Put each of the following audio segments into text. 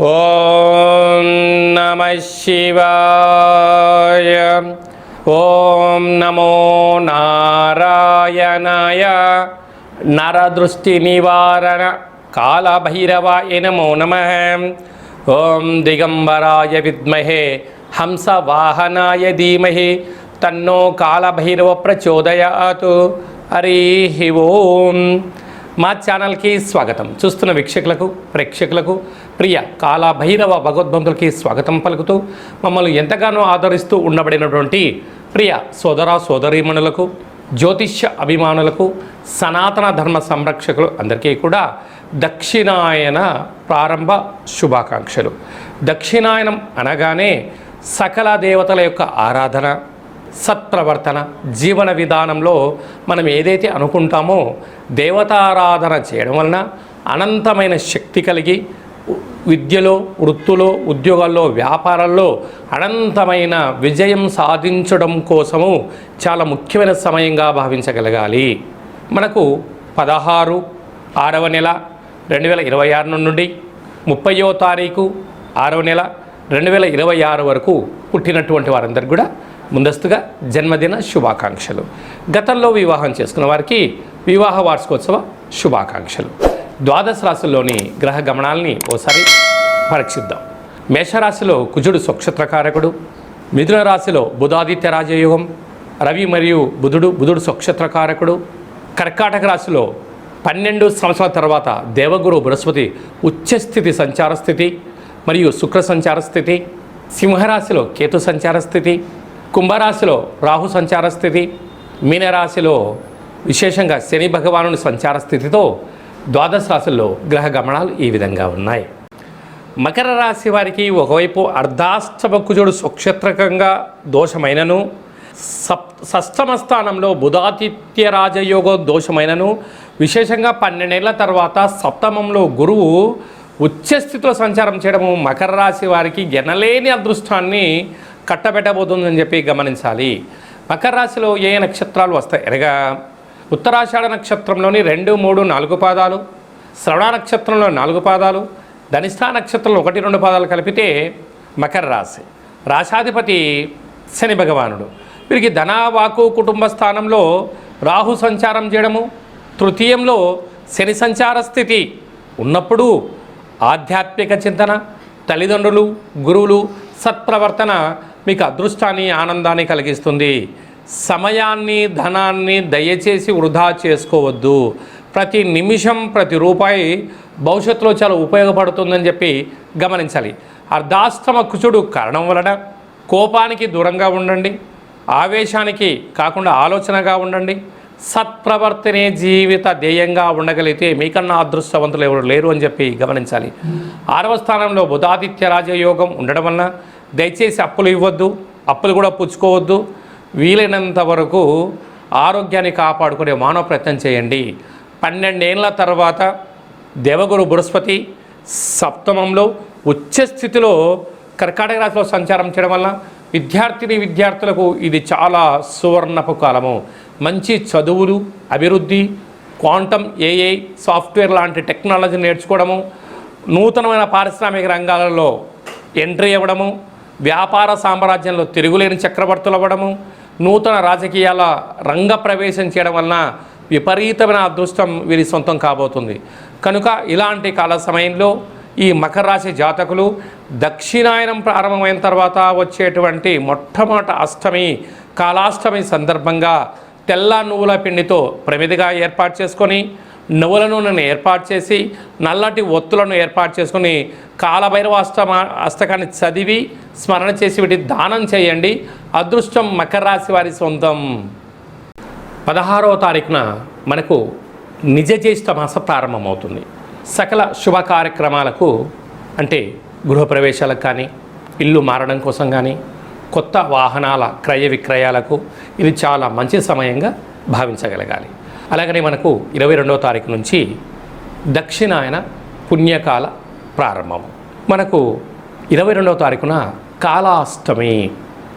ఓం నమః శివాయ. ఓం నమో నారాయణాయ. నరదృష్టి నివారణ కాళభైరవాయ నమో నమః. ఓం దిగంబరాయ విద్మహే హంసవాహనాయ ధీమహి తన్నో కాళభైరవ ప్రచోదయాత్. హరి ఓం. మా ఛానల్కి స్వాగతం. చూస్తున్న వీక్షకులకు ప్రేక్షకులకు ప్రియ కాళభైరవ భగవద్బంధులకి స్వాగతం పలుకుతూ మమ్మల్ని ఎంతగానో ఆదరిస్తూ ఉండబడినటువంటి ప్రియ సోదర సోదరీమణులకు, జ్యోతిష్య అభిమానులకు, సనాతన ధర్మ సంరక్షకులు అందరికీ కూడా దక్షిణాయన ప్రారంభ శుభాకాంక్షలు. దక్షిణాయనం అనగానే సకల దేవతల యొక్క ఆరాధన, సత్ప్రవర్తన, జీవన విధానంలో మనం ఏదైతే అనుకుంటామో దేవతారాధన చేయడం వలన అనంతమైన శక్తి కలిగి విద్యలో, వృత్తులో, ఉద్యోగాల్లో, వ్యాపారాల్లో అనంతమైన విజయం సాధించడం కోసము చాలా ముఖ్యమైన సమయంగా భావించగలగాలి. మనకు 16/6వ నెల 2026 నుండి 30వ తారీఖు 6వ నెల 2026 వరకు పుట్టినటువంటి వారందరికీ కూడా ముందస్తుగా జన్మదిన శుభాకాంక్షలు. గతంలో వివాహం చేసుకున్న వారికి వివాహ వార్షికోత్సవ శుభాకాంక్షలు. ద్వాదశ రాశుల్లోని గ్రహ గమనాల్ని ఓసారి పరీక్షిద్దాం. మేషరాశిలో కుజుడు స్వక్షత్రకారకుడు, మిథున రాశిలో బుధాదిత్య రాజయోగం, రవి మరియు బుధుడు స్వక్షత్రకారకుడు, కర్కాటక రాశిలో 12 సంవత్సరాల తర్వాత దేవగురు బృహస్పతి ఉచ్చస్థితి సంచార స్థితి మరియు శుక్ర సంచార స్థితి, సింహరాశిలో కేతు సంచార స్థితి, కుంభరాశిలో రాహు సంచార స్థితి, మీనరాశిలో విశేషంగా శని భగవానుని సంచార స్థితితో ద్వాదశ రాశుల్లో గ్రహ గమనాలు ఈ విధంగా ఉన్నాయి. మకర రాశి వారికి ఒకవైపు అర్ధాష్టమ కుజుడు స్వక్షత్రకంగా దోషమైనను, షష్టమ స్థానంలో బుధాదిత్య రాజయోగ దోషమైనను, విశేషంగా 12 ఏళ్ల తర్వాత సప్తమంలో గురువు ఉచ్చస్థితిలో సంచారం చేయడము మకర రాశి వారికి ఎనలేని అదృష్టాన్ని కట్టబెట్టబోతుందని చెప్పి గమనించాలి. మకర రాశిలో ఏ నక్షత్రాలు వస్తాయి అనగా ఉత్తరాషాఢ నక్షత్రంలోని 2, 3, 4 పాదాలు, శ్రవణ నక్షత్రంలో 4 పాదాలు, ధనిష్ఠా నక్షత్రంలో 1, 2 పాదాలు కలిపితే మకర రాశి. రాశాధిపతి శని భగవానుడు. వీరికి ధనవాకు కుటుంబ స్థానంలో రాహు సంచారం చేయడము, తృతీయంలో శని సంచార స్థితి ఉన్నప్పుడు ఆధ్యాత్మిక చింతన, తల్లిదండ్రులు, గురువులు, సత్ప్రవర్తన మీకు అదృష్టాన్ని, ఆనందాన్ని కలిగిస్తుంది. సమయాన్ని, ధనాన్ని దయచేసి వృధా చేసుకోవద్దు. ప్రతి నిమిషం, ప్రతి రూపాయి భవిష్యత్తులో చాలా ఉపయోగపడుతుందని చెప్పి గమనించాలి. అర్ధాష్టమ కుజుడు కారణం వలన కోపానికి దూరంగా ఉండండి, ఆవేశానికి కాకుండా ఆలోచనగా ఉండండి. సత్ప్రవర్తనే జీవిత ధ్యేయంగా ఉండగలిగితే మీకన్నా అదృష్టవంతులు ఎవరు లేరు అని చెప్పి గమనించాలి. 6వ స్థానంలో బుధాదిత్య రాజయోగం ఉండడం వలన దయచేసి అప్పులు ఇవ్వద్దు, అప్పులు కూడా పుచ్చుకోవద్దు. వీలైనంత వరకు ఆరోగ్యాన్ని కాపాడుకునే మానవ ప్రయత్నం చేయండి. 12 ఏళ్ల తర్వాత దేవగురు బృహస్పతి సప్తమంలో ఉచ్చస్థితిలో కర్కాటక రాశిలో సంచారం చేయడం వల్ల విద్యార్థులకు ఇది చాలా సువర్ణపు కాలము. మంచి చదువులు, అభివృద్ధి, క్వాంటమ్, ఏఐ, సాఫ్ట్వేర్ లాంటి టెక్నాలజీ నేర్చుకోవడము, నూతనమైన పారిశ్రామిక రంగాలలో ఎంట్రీ అవ్వడము, వ్యాపార సామ్రాజ్యంలో తిరుగులేని చక్రవర్తులు అవ్వడము, నూతన రాజకీయాల రంగ ప్రవేశం చేయడం వలన విపరీతమైన అదృష్టం వీరి సొంతం కాబోతుంది. కనుక ఇలాంటి కాల సమయంలో ఈ మకర రాశి జాతకులు దక్షిణాయనం ప్రారంభమైన తర్వాత వచ్చేటువంటి మొట్టమొదటి అష్టమి, కాలాష్టమి సందర్భంగా తెల్ల నువ్వుల పిండితో ప్రమిదిగా ఏర్పాటు చేసుకొని, నువ్వుల నూనెను ఏర్పాటు చేసి, నల్లటి ఒత్తులను ఏర్పాటు చేసుకొని కాళభైరవ అష్టకాన్ని చదివి స్మరణ చేసి వీటి దానం చేయండి. అదృష్టం మకర రాశి వారి సొంతం. 16వ తారీఖున మనకు నిజ జ్యేష్ఠ మాస ప్రారంభమవుతుంది. సకల శుభ కార్యక్రమాలకు అంటే గృహప్రవేశాలకు కానీ, ఇల్లు మారడం కోసం కానీ, కొత్త వాహనాల క్రయ విక్రయాలకు ఇది చాలా మంచి సమయంగా భావించగలగాలి. అలాగనే మనకు 22వ తారీఖు నుంచి దక్షిణాయన పుణ్యకాల ప్రారంభం. మనకు 22వ తారీఖున కాళాష్టమి.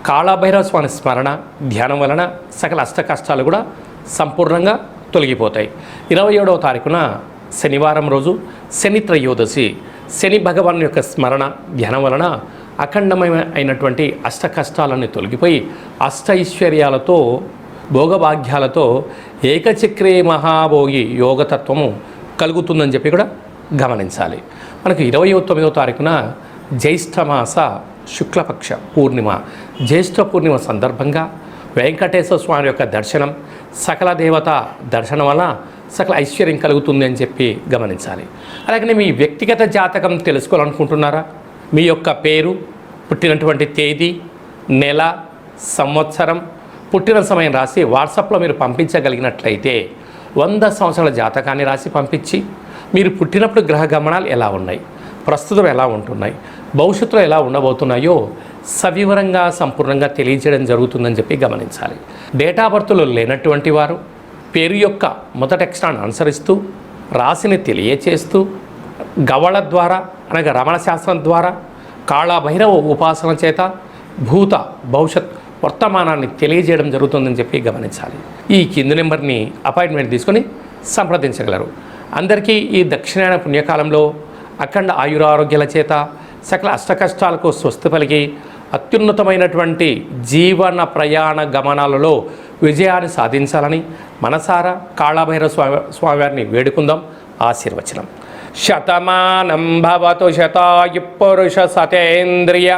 కాళభైరవ స్వామి స్మరణ ధ్యానం వలన సకల అష్ట కష్టాలు కూడా సంపూర్ణంగా తొలగిపోతాయి. 27వ తారీఖున శనివారం రోజు శని త్రయోదశి, శని భగవాన్ యొక్క స్మరణ ధ్యానం వలన అఖండమైనటువంటి అష్ట కష్టాలన్నీ తొలగిపోయి అష్టైశ్వర్యాలతో భోగభాగ్యాలతో ఏకచక్రే మహాభోగి యోగతత్వము కలుగుతుందని చెప్పి కూడా గమనించాలి. మనకు 29వ తారీఖున జ్యేష్ఠమాస శుక్లపక్ష పూర్ణిమ, జ్యేష్ఠ పూర్ణిమ సందర్భంగా వెంకటేశ్వర స్వామి యొక్క దర్శనం, సకల దేవత దర్శనం వల్ల సకల ఐశ్వర్యం కలుగుతుంది అని చెప్పి గమనించాలి. అలాగే మీ వ్యక్తిగత జాతకం తెలుసుకోవాలనుకుంటున్నారా? మీ యొక్క పేరు, పుట్టినటువంటి తేదీ, నెల, సంవత్సరం, పుట్టిన సమయం రాసి వాట్సాప్లో మీరు పంపించగలిగినట్లయితే 100 సంవత్సరాల జాతకాన్ని రాసి పంపించి మీరు పుట్టినప్పుడు గ్రహ గమనాలు ఎలా ఉన్నాయి, ప్రస్తుతం ఎలా ఉంటున్నాయి, భవిష్యత్తులో ఎలా ఉండబోతున్నాయో సవివరంగా సంపూర్ణంగా తెలియజేయడం జరుగుతుందని చెప్పి గమనించాలి. డేటా బర్త్లో లేనటువంటి వారు పేరు యొక్క మొదటి అక్షరాన్ని అనుసరిస్తూ రాశిని తెలియచేస్తూ గవళ ద్వారా అనగా రమణ శాస్త్రం ద్వారా కాళభైరవ ఉపాసన చేత భూత భవిష్యత్ వర్తమానాన్ని తెలియజేయడం జరుగుతుందని చెప్పి గమనించాలి. ఈ కింది నెంబర్ని అపాయింట్మెంట్ తీసుకొని సంప్రదించగలరు. అందరికీ ఈ దక్షిణాయన పుణ్యకాలంలో అఖండ ఆయురారోగ్యాల చేత సకల అష్టకష్టాలకు స్వస్తి పలికి అత్యున్నతమైనటువంటి జీవన ప్రయాణ గమనాలలో విజయాన్ని సాధించాలని మనసారా కాళభైరవ స్వామివారిని వేడుకుందాం. ఆశీర్వచనం. శతమానం భవతు శతాయు పురుష సతేంద్రియ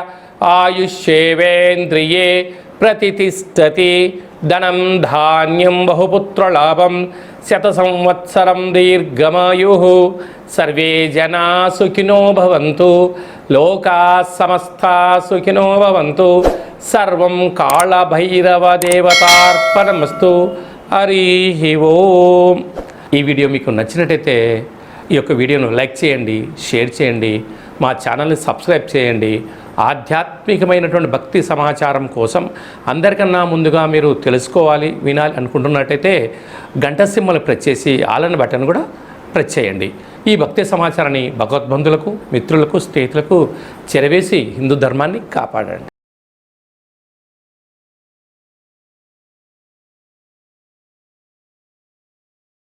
ఆయుష్యేవేంద్రియే ప్రతిష్టతి ధనం ధాన్యం బహుపుత్రలాభం శత సంవత్సరం దీర్ఘమాయు సర్వే జనా సుఖినో భవంతు లోకా సమస్తా సుఖినో భవంతు సర్వం కాళభైరవ దేవతార్పణమస్తు. హరి ఓం. ఈ వీడియో మీకు నచ్చినట్టయితే ఈ యొక్క వీడియోను లైక్ చేయండి, షేర్ చేయండి, మా ఛానల్ని సబ్స్క్రైబ్ చేయండి. ఆధ్యాత్మికమైనటువంటి భక్తి సమాచారం కోసం అందరికన్నా ముందుగా మీరు తెలుసుకోవాలి, వినాలి అనుకుంటున్నట్టయితే గంట సింబల్ ప్రెస్ చేసి ఆలన బటన్ కూడా ప్రెస్ చేయండి. ఈ భక్తి సమాచారాన్ని భగవద్బంధులకు, మిత్రులకు, స్నేహితులకు చేరవేసి హిందూ ధర్మాన్ని కాపాడండి.